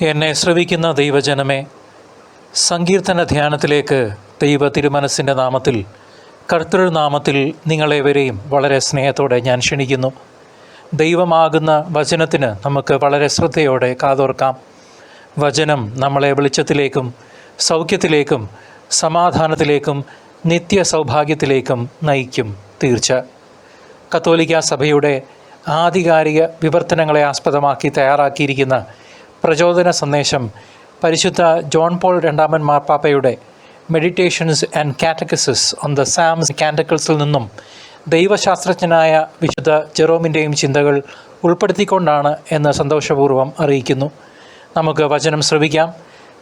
എന്നെ ശ്രവിക്കുന്ന ദൈവജനമേ, സങ്കീർത്തന ധ്യാനത്തിലേക്ക് ദൈവ തിരുമനസ്സിൻ്റെ നാമത്തിൽ, കർത്തൃനാമത്തിൽ നിങ്ങളേവരെയും വളരെ സ്നേഹത്തോടെ ഞാൻ ക്ഷണിക്കുന്നു. ദൈവമാകുന്ന വചനത്തിന് നമുക്ക് വളരെ ശ്രദ്ധയോടെ കാതോർക്കാം. വചനം നമ്മളെ വെളിച്ചത്തിലേക്കും സൗഖ്യത്തിലേക്കും സമാധാനത്തിലേക്കും നിത്യ സൗഭാഗ്യത്തിലേക്കും നയിക്കും. തീർച്ച. കത്തോലിക്ക സഭയുടെ ആധികാരിക വിവർത്തനങ്ങളെ ആസ്പദമാക്കി തയ്യാറാക്കിയിരിക്കുന്ന പ്രചോദന സന്ദേശം പരിശുദ്ധ ജോൺ പോൾ രണ്ടാമൻ മാർപ്പാപ്പയുടെ meditations and catechesis on the Psalms കാൻറ്റക്കിൾസിൽ നിന്നും ദൈവശാസ്ത്രജ്ഞനായ വിശുദ്ധ ജെറോമിൻ്റെയും ചിന്തകൾ ഉൾപ്പെടുത്തിക്കൊണ്ടാണ് എന്ന് സന്തോഷപൂർവ്വം അറിയിക്കുന്നു. നമുക്ക് വചനം ശ്രവിക്കാം.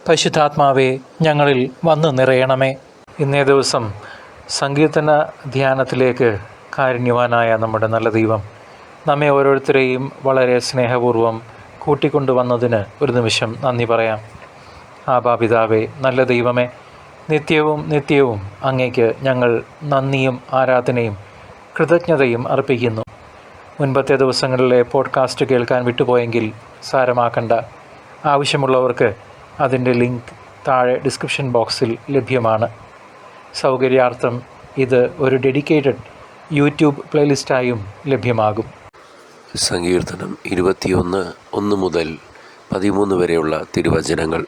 പരിശുദ്ധാത്മാവേ, ഞങ്ങളിൽ വന്നു നിറയണമേ. ഇന്നേ ദിവസം സങ്കീർത്തന ധ്യാനത്തിലേക്ക് കാരുണ്യവാനായ നമ്മുടെ നല്ല ദൈവം നമ്മെ ഓരോരുത്തരെയും വളരെ സ്നേഹപൂർവ്വം കൂട്ടിക്കൊണ്ടുവന്നതിന് ഒരു നിമിഷം നന്ദി പറയാം. പിതാവേ, നല്ല ദൈവമേ, നിത്യവും അങ്ങേക്ക് ഞങ്ങൾ നന്ദിയും ആരാധനയും കൃതജ്ഞതയും അർപ്പിക്കുന്നു. മുൻപത്തെ ദിവസങ്ങളിലെ പോഡ്കാസ്റ്റ് കേൾക്കാൻ വിട്ടുപോയെങ്കിൽ സാരമാക്കണ്ട. ആവശ്യമുള്ളവർക്ക് അതിൻ്റെ ലിങ്ക് താഴെ ഡിസ്ക്രിപ്ഷൻ ബോക്സിൽ ലഭ്യമാണ്. സൗകര്യാർത്ഥം ഇത് ഒരു ഡെഡിക്കേറ്റഡ് യൂട്യൂബ് പ്ലേലിസ്റ്റായും ലഭ്യമാകും. സങ്കീർത്തനം 21:1 മുതൽ 13 വരെയുള്ള തിരുവചനങ്ങൾ.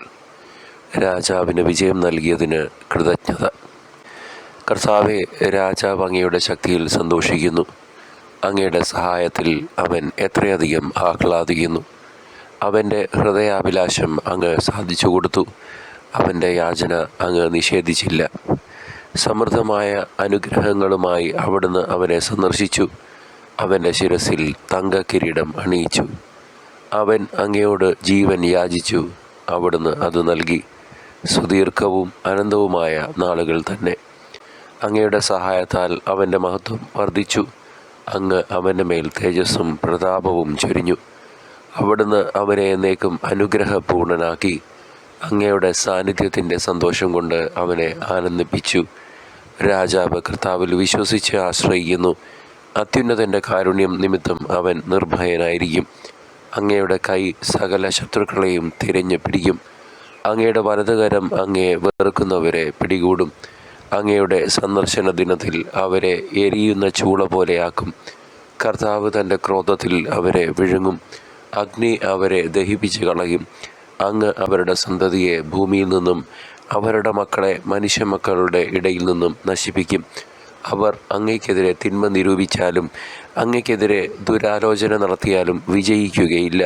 രാജാവിന് വിജയം നൽകിയതിന് കൃതജ്ഞത. കർത്താവേ, രാജാവ് അങ്ങയുടെ ശക്തിയിൽ സന്തോഷിക്കുന്നു. അങ്ങയുടെ സഹായത്തിൽ അവൻ എത്രയധികം ആഹ്ലാദിക്കുന്നു. അവൻ്റെ ഹൃദയാഭിലാഷം അങ്ങ് സാധിച്ചു കൊടുത്തു. അവൻ്റെ യാചന അങ്ങ് നിഷേധിച്ചില്ല. സമൃദ്ധമായ അനുഗ്രഹങ്ങളുമായി അവിടുന്ന് അവനെ സന്ദർശിച്ചു. അവൻ്റെ ശിരസിൽ തങ്കക്കിരീടം അണിയിച്ചു. അവൻ അങ്ങയോട് ജീവൻ യാചിച്ചു. അവിടുന്ന് അത് നൽകി. സുദീർഘവും അനന്തവുമായ നാളുകൾ തന്നെ. അങ്ങയുടെ സഹായത്താൽ അവൻ്റെ മഹത്വം വർദ്ധിച്ചു. അങ്ങ് അവൻ്റെ മേൽ തേജസ്സും പ്രതാപവും ചൊരിഞ്ഞു. അവിടുന്ന് അവനെ എന്നേക്കും അനുഗ്രഹപൂർണനാക്കി. അങ്ങയുടെ സാന്നിധ്യത്തിൻ്റെ സന്തോഷം കൊണ്ട് അവനെ ആനന്ദിപ്പിച്ചു. രാജാവ് കർത്താവിൽ വിശ്വസിച്ച് ആശ്രയിക്കുന്നു. അത്യുന്നതൻ്റെ കാരുണ്യം നിമിത്തം അവൻ നിർഭയനായിരിക്കും. അങ്ങയുടെ കൈ സകല ശത്രുക്കളെയും തിരഞ്ഞു പിടിക്കും. അങ്ങയുടെ വലതുകരം അങ്ങയെ വെറുക്കുന്നവരെ പിടികൂടും. അങ്ങയുടെ സന്ദർശന ദിനത്തിൽ അവരെ എരിയുന്ന ചൂള പോലെയാക്കും. കർത്താവ് തൻ്റെ ക്രോധത്തിൽ അവരെ വിഴുങ്ങും. അഗ്നി അവരെ ദഹിപ്പിച്ച് കളയും. അങ്ങ് അവരുടെ സന്തതിയെ ഭൂമിയിൽ നിന്നും അവരുടെ മക്കളെ മനുഷ്യമക്കളുടെ ഇടയിൽ നിന്നും നശിപ്പിക്കും. അവർ അങ്ങയ്ക്കെതിരെ തിന്മ നിരൂപിച്ചാലും അങ്ങയ്ക്കെതിരെ ദുരാലോചന നടത്തിയാലും വിജയിക്കുകയില്ല.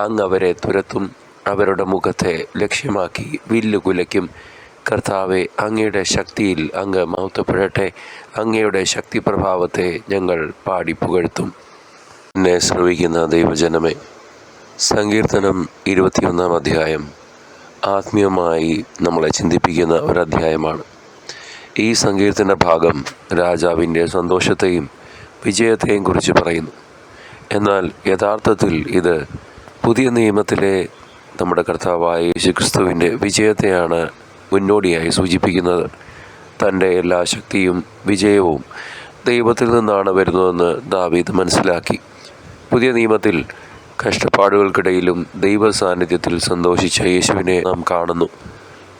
അങ്ങ് അവരെ തുരത്തും. അവരുടെ മുഖത്തെ ലക്ഷ്യമാക്കി വില്ലു കുലയ്ക്കും. കർത്താവെ, അങ്ങയുടെ ശക്തിയിൽ അങ്ങ് മഹത്വപ്പെടട്ടെ. അങ്ങയുടെ ശക്തിപ്രഭാവത്തെ ഞങ്ങൾ പാടി പുകഴ്ത്തും. എന്നെ ശ്രവിക്കുന്ന ദൈവജനമേ, സങ്കീർത്തനം 21-ാം അധ്യായം ആത്മീയമായി നമ്മളെ ചിന്തിപ്പിക്കുന്ന ഒരധ്യായമാണ്. ഈ സങ്കീർത്തന ഭാഗം രാജാവിൻ്റെ സന്തോഷത്തെയും വിജയത്തെയും കുറിച്ച് പറയുന്നു. എന്നാൽ യഥാർത്ഥത്തിൽ ഇത് പുതിയ നിയമത്തിലെ നമ്മുടെ കർത്താവായ യേശുക്രിസ്തുവിൻ്റെ വിജയത്തെയാണ് മുന്നോടിയായി സൂചിപ്പിക്കുന്നത്. തൻ്റെ എല്ലാ ശക്തിയും വിജയവും ദൈവത്തിൽ നിന്നാണ് വരുന്നതെന്ന് ദാവീദ് മനസ്സിലാക്കി. പുതിയ നിയമത്തിൽ കഷ്ടപ്പാടുകൾക്കിടയിലും ദൈവ സാന്നിധ്യത്തിൽ സന്തോഷിച്ച യേശുവിനെ നാം കാണുന്നു.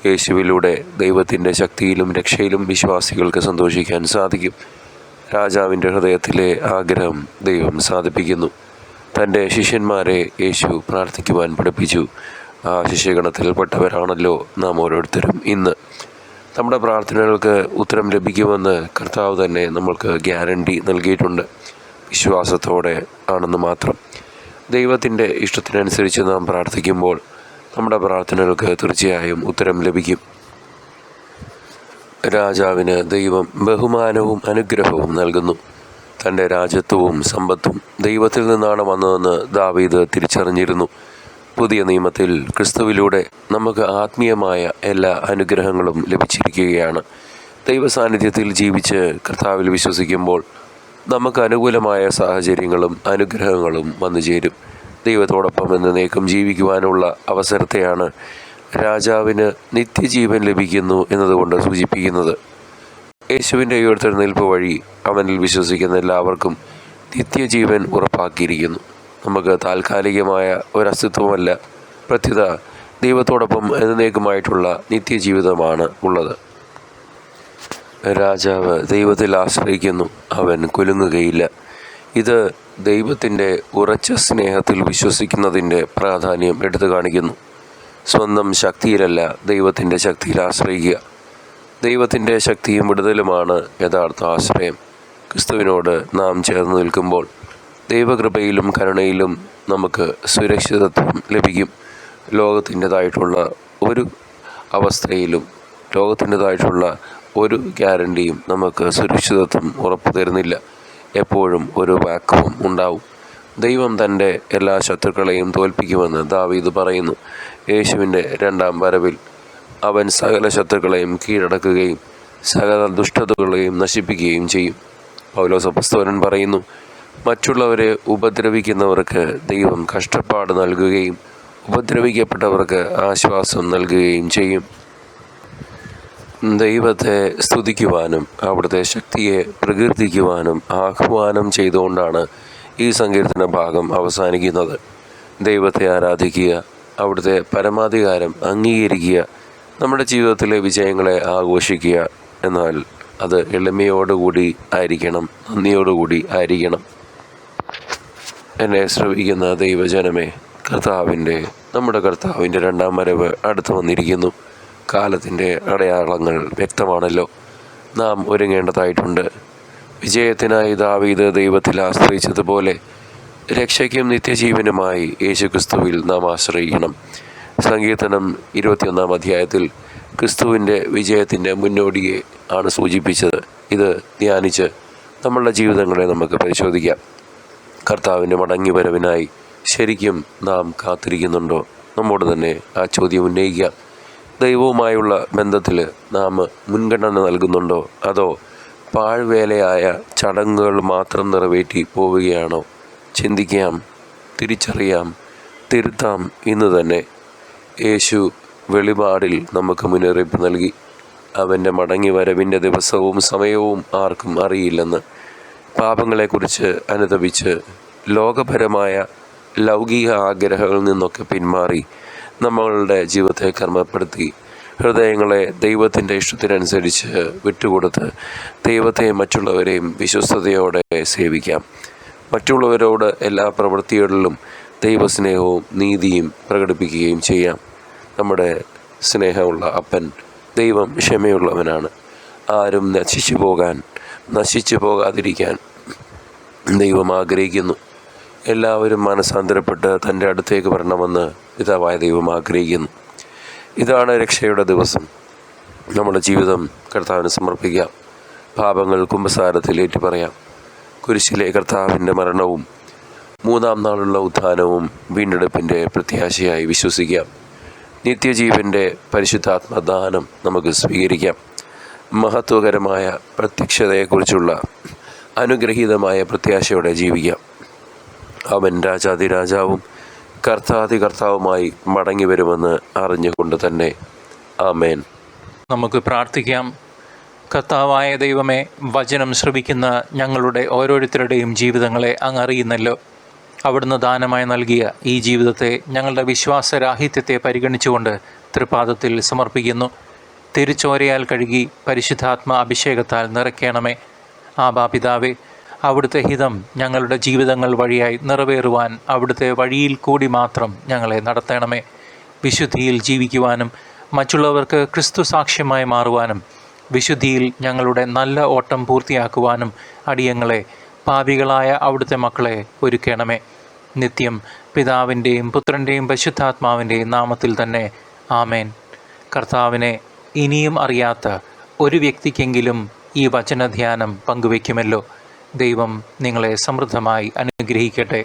യേശുവിലൂടെ ദൈവത്തിൻ്റെ ശക്തിയിലും രക്ഷയിലും വിശ്വാസികൾക്ക് സന്തോഷിക്കാൻ സാധിക്കും. രാജാവിൻ്റെ ഹൃദയത്തിലെ ആഗ്രഹം ദൈവം സാധിപ്പിക്കുന്നു. തൻ്റെ ശിഷ്യന്മാരെ യേശു പ്രാർത്ഥിക്കുവാൻ പഠിപ്പിച്ചു. ആ ശിഷ്യഗണത്തിൽപ്പെട്ടവരാണല്ലോ നാം ഓരോരുത്തരും. ഇന്ന് നമ്മുടെ പ്രാർത്ഥനകൾക്ക് ഉത്തരം ലഭിക്കുമെന്ന് കർത്താവ് തന്നെ നമ്മൾക്ക് ഗ്യാരണ്ടി നൽകിയിട്ടുണ്ട്. വിശ്വാസത്തോടെ ആണെന്ന് മാത്രം. ദൈവത്തിൻ്റെ ഇഷ്ടത്തിനനുസരിച്ച് നാം പ്രാർത്ഥിക്കുമ്പോൾ നമ്മുടെ പ്രാർത്ഥനകൾക്ക് തീർച്ചയായും ഉത്തരം ലഭിക്കും. രാജാവിന് ദൈവം ബഹുമാനവും അനുഗ്രഹവും നൽകുന്നു. തൻ്റെ രാജത്വവും സമ്പത്തും ദൈവത്തിൽ നിന്നാണ് വന്നതെന്ന് ദാവീദ് തിരിച്ചറിഞ്ഞിരുന്നു. പുതിയ നിയമത്തിൽ ക്രിസ്തുവിലൂടെ നമുക്ക് ആത്മീയമായ എല്ലാ അനുഗ്രഹങ്ങളും ലഭിച്ചിരിക്കുകയാണ്. ദൈവസാന്നിധ്യത്തിൽ ജീവിച്ച് കർത്താവിൽ വിശ്വസിക്കുമ്പോൾ നമുക്ക് അനുകൂലമായ സാഹചര്യങ്ങളും അനുഗ്രഹങ്ങളും വന്നു ചേരും. ദൈവത്തോടൊപ്പം എന്നേക്കും ജീവിക്കുവാനുള്ള അവസരത്തെയാണ് രാജാവിന് നിത്യജീവൻ ലഭിക്കുന്നു എന്നതുകൊണ്ട് സൂചിപ്പിക്കുന്നത്. യേശുവിൻ്റെ ഉയർത്തെഴുന്നേൽപ്പ് വഴി അവനിൽ വിശ്വസിക്കുന്ന എല്ലാവർക്കും നിത്യജീവൻ ഉറപ്പാക്കിയിരിക്കുന്നു. നമുക്ക് താൽക്കാലികമായ ഒരസ്തിത്വമല്ല, പ്രത്യുത ദൈവത്തോടൊപ്പം എന്നേക്കുമായിട്ടുള്ള നിത്യജീവിതമാണ് ഉള്ളത്. രാജാവ് ദൈവത്തിൽ ആശ്രയിക്കുന്നു, അവൻ കുലുങ്ങുകയില്ല. ഇത് ദൈവത്തിൻ്റെ ഉറച്ച സ്നേഹത്തിൽ വിശ്വസിക്കുന്നതിൻ്റെ പ്രാധാന്യം എടുത്തു കാണിക്കുന്നു. സ്വന്തം ശക്തിയിലല്ല, ദൈവത്തിൻ്റെ ശക്തിയിൽ ആശ്രയിക്കുക. ദൈവത്തിൻ്റെ ശക്തിയും വിടുതലുമാണ് യഥാർത്ഥ ആശ്രയം. ക്രിസ്തുവിനോട് നാം ചേർന്ന് നിൽക്കുമ്പോൾ ദൈവകൃപയിലും കരുണയിലും നമുക്ക് സുരക്ഷിതത്വം ലഭിക്കും. ലോകത്തിൻ്റെതായിട്ടുള്ള ഒരു അവസ്ഥയിലും ലോകത്തിൻ്റെതായിട്ടുള്ള ഒരു ഗ്യാരണ്ടിയും നമുക്ക് സുരക്ഷിതത്വം ഉറപ്പു തരുന്നില്ല. എപ്പോഴും ഒരു വാക്വം ഉണ്ടാവും. ദൈവം തൻ്റെ എല്ലാ ശത്രുക്കളെയും തോൽപ്പിക്കുമെന്ന് ദാവീദ് പറയുന്നു. യേശുവിൻ്റെ രണ്ടാം വരവിൽ അവൻ സകല ശത്രുക്കളെയും കീഴടക്കുകയും സകല ദുഷ്ടതകളെയും നശിപ്പിക്കുകയും ചെയ്യും. പൗലോസ് അപ്പോസ്തലൻ പറയുന്നു, മറ്റുള്ളവരെ ഉപദ്രവിക്കുന്നവർക്ക് ദൈവം കഷ്ടപ്പാട് നൽകുകയും ഉപദ്രവിക്കപ്പെട്ടവർക്ക് ആശ്വാസം നൽകുകയും ചെയ്യും. ദൈവത്തെ സ്തുതിക്കുവാനും അവിടുത്തെ ശക്തിയെ പ്രകീർത്തിക്കുവാനും ആഹ്വാനം ചെയ്തുകൊണ്ടാണ് ഈ സങ്കീർത്തന ഭാഗം അവസാനിക്കുന്നത്. ദൈവത്തെ ആരാധിക്കുക, അവിടുത്തെ പരമാധികാരം അംഗീകരിക്കുക, നമ്മുടെ ജീവിതത്തിലെ വിജയങ്ങളെ ആഘോഷിക്കുക. എന്നാൽ അത് എളിമയോടുകൂടി ആയിരിക്കണം, നന്ദിയോടുകൂടി ആയിരിക്കണം. എന്നെ ശ്രവിക്കുന്ന ദൈവജനമേ, നമ്മുടെ കർത്താവിൻ്റെ രണ്ടാം വരവ് അടുത്തു വന്നിരിക്കുന്നു. കാലത്തിൻ്റെ അടയാളങ്ങൾ വ്യക്തമാണല്ലോ. നാം ഒരുങ്ങേണ്ടതായിട്ടുണ്ട്. വിജയത്തിനായി ദാവീദ് ദൈവത്തിൽ ആശ്രയിച്ചതുപോലെ രക്ഷയ്ക്കും നിത്യജീവനുമായി യേശുക്രിസ്തുവിൽ നാം ആശ്രയിക്കണം. സങ്കീർത്തനം 21 അധ്യായത്തിൽ ക്രിസ്തുവിൻ്റെ വിജയത്തിൻ്റെ മുന്നോടിയെ ആണ് സൂചിപ്പിച്ചത്. ഇത് ധ്യാനിച്ച് നമ്മളുടെ ജീവിതങ്ങളെ നമുക്ക് പരിശോധിക്കാം. കർത്താവിൻ്റെ മടങ്ങിവരവിനായി ശരിക്കും നാം കാത്തിരിക്കുന്നുണ്ടോ? നമ്മോട് തന്നെ ആ ചോദ്യം ഉന്നയിക്കാം. ദൈവവുമായുള്ള ബന്ധത്തിൽ നാം മുൻഗണന നൽകുന്നുണ്ടോ? അതോ പാഴ്വേലയായ ചടങ്ങുകൾ മാത്രം നിറവേറ്റി പോവുകയാണോ? ചിന്തിക്കാം, തിരിച്ചറിയാം, തിരുത്താം. ഇന്ന് തന്നെ യേശു വെളിപാടിൽ നമുക്ക് മുന്നറിയിപ്പ് നൽകി. അവൻ്റെ മടങ്ങി വരവിൻ്റെ ദിവസവും സമയവും ആർക്കും അറിയില്ലെന്ന്. പാപങ്ങളെക്കുറിച്ച് അനുതപിച്ച് ലോകപരമായ ലൗകിക ആഗ്രഹങ്ങളിൽ നിന്നൊക്കെ പിന്മാറി നമ്മളുടെ ജീവിതത്തെ കർമ്മപ്പെടുത്തി ഹൃദയങ്ങളെ ദൈവത്തിൻ്റെ ഇഷ്ടത്തിനനുസരിച്ച് വിട്ടുകൊടുത്ത് ദൈവത്തെയും മറ്റുള്ളവരെയും വിശ്വസ്തയോടെ സേവിക്കാം. മറ്റുള്ളവരോട് എല്ലാ പ്രവൃത്തികളിലും ദൈവസ്നേഹവും നീതിയും പ്രകടിപ്പിക്കുകയും ചെയ്യാം. നമ്മുടെ സ്നേഹമുള്ള അപ്പൻ ദൈവം ക്ഷമയുള്ളവനാണ്. ആരും നശിച്ചു പോകാതിരിക്കാൻ ദൈവം ആഗ്രഹിക്കുന്നു. എല്ലാവരും മനസ്സാന്തരപ്പെട്ട് തൻ്റെ അടുത്തേക്ക് വരണമെന്ന് പിതാവായ ദൈവം ആഗ്രഹിക്കുന്നു. ഇതാണ് രക്ഷയുടെ ദിവസം. നമ്മുടെ ജീവിതം കർത്താവിന് സമർപ്പിക്കാം. പാപങ്ങൾ കുമ്പസാരത്തിൽ ഏറ്റുപറയാം. കുരിശിലെ കർത്താവിൻ്റെ മരണവും 3-ാം നാളുള്ള ഉത്ഥാനവും വീണ്ടെടുപ്പിൻ്റെ പ്രത്യാശയായി വിശ്വസിക്കാം. നിത്യജീവൻ്റെ പരിശുദ്ധാത്മദാനം നമുക്ക് സ്വീകരിക്കാം. മഹത്വകരമായ പ്രത്യക്ഷതയെക്കുറിച്ചുള്ള അനുഗ്രഹീതമായ പ്രത്യാശയോടെ ജീവിക്കാം. അവൻ രാജാതിരാജാവും കർത്താവുമായി മടങ്ങി വരുമെന്ന് അറിഞ്ഞുകൊണ്ട് തന്നെ. ആമേൻ. നമുക്ക് പ്രാർത്ഥിക്കാം. കർത്താവായ ദൈവമേ, വചനം ശ്രവിക്കുന്ന ഞങ്ങളുടെ ഓരോരുത്തരുടെയും ജീവിതങ്ങളെ അങ്ങ് അറിയുന്നല്ലോ. അവിടുന്ന് ദാനമായി നൽകിയ ഈ ജീവിതത്തെ ഞങ്ങളുടെ വിശ്വാസരാഹിത്യത്തെ പരിഗണിച്ചുകൊണ്ട് തൃപാദത്തിൽ സമർപ്പിക്കുന്നു. തിരുച്ചോരയാൽ കഴുകി പരിശുദ്ധാത്മ അഭിഷേകത്താൽ നിറയ്ക്കണമേ. ആബാ പിതാവേ, അവിടുത്തെ ഹിതം ഞങ്ങളുടെ ജീവിതങ്ങൾ വഴിയായി നിറവേറുവാൻ അവിടുത്തെ വഴിയിൽ കൂടി മാത്രം ഞങ്ങളെ നടത്തണമേ. വിശുദ്ധിയിൽ ജീവിക്കുവാനും മറ്റുള്ളവർക്ക് ക്രിസ്തു സാക്ഷ്യമായി മാറുവാനും വിശുദ്ധിയിൽ ഞങ്ങളുടെ നല്ല ഓട്ടം പൂർത്തിയാക്കുവാനും അടിയങ്ങളെ, പാപികളായ അവിടുത്തെ മക്കളെ ഒരുക്കണമേ. നിത്യം പിതാവിൻ്റെയും പുത്രൻ്റെയും പരിശുദ്ധാത്മാവിൻ്റെയും നാമത്തിൽ തന്നെ. ആമേൻ. കർത്താവിനെ ഇനിയും അറിയാത്ത ഒരു വ്യക്തിക്കെങ്കിലും ഈ വചനധ്യാനം പങ്കുവയ്ക്കുമല്ലോ. ദൈവം നിങ്ങളെ സമൃദ്ധമായി അനുഗ്രഹിക്കട്ടെ.